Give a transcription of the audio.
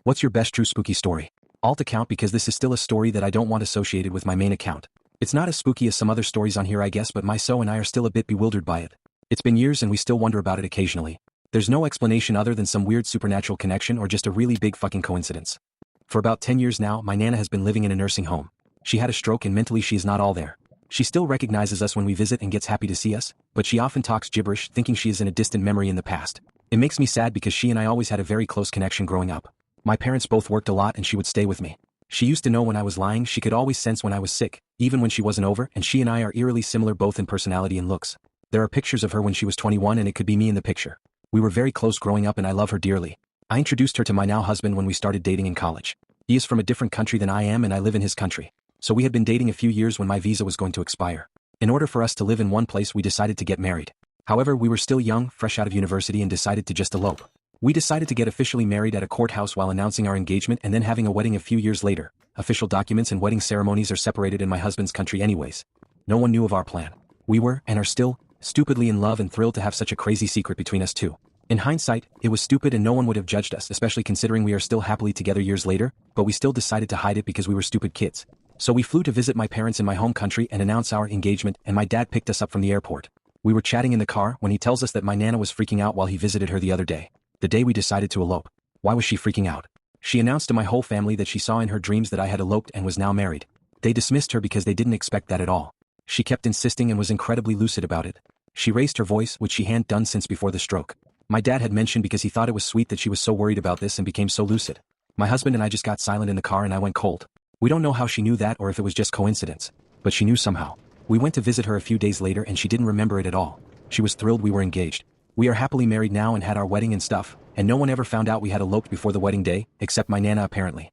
What's your best true spooky story? Alt account because this is still a story that I don't want associated with my main account. It's not as spooky as some other stories on here I guess, but my so and I are still a bit bewildered by it. It's been years and we still wonder about it occasionally. There's no explanation other than some weird supernatural connection or just a really big fucking coincidence. For about 10 years now, my Nana has been living in a nursing home. She had a stroke and mentally she is not all there. She still recognizes us when we visit and gets happy to see us, but she often talks gibberish, thinking she is in a distant memory in the past. It makes me sad because she and I always had a very close connection growing up. My parents both worked a lot and she would stay with me. She used to know when I was lying, she could always sense when I was sick, even when she wasn't over, and she and I are eerily similar both in personality and looks. There are pictures of her when she was 21 and it could be me in the picture. We were very close growing up and I love her dearly. I introduced her to my now husband when we started dating in college. He is from a different country than I am and I live in his country. So we had been dating a few years when my visa was going to expire. In order for us to live in one place we decided to get married. However, we were still young, fresh out of university and decided to just elope. We decided to get officially married at a courthouse while announcing our engagement and then having a wedding a few years later. Official documents and wedding ceremonies are separated in my husband's country anyways. No one knew of our plan. We were, and are still, stupidly in love and thrilled to have such a crazy secret between us two. In hindsight, it was stupid and no one would have judged us, especially considering we are still happily together years later, but we still decided to hide it because we were stupid kids. So we flew to visit my parents in my home country and announce our engagement, and my dad picked us up from the airport. We were chatting in the car when he tells us that my Nana was freaking out while he visited her the other day. The day we decided to elope. Why was she freaking out? She announced to my whole family that she saw in her dreams that I had eloped and was now married. They dismissed her because they didn't expect that at all. She kept insisting and was incredibly lucid about it. She raised her voice, which she hadn't done since before the stroke. My dad had mentioned because he thought it was sweet that she was so worried about this and became so lucid. My husband and I just got silent in the car and I went cold. We don't know how she knew that or if it was just coincidence, but she knew somehow. We went to visit her a few days later and she didn't remember it at all. She was thrilled we were engaged. We are happily married now and had our wedding and stuff, and no one ever found out we had eloped before the wedding day, except my Nana apparently.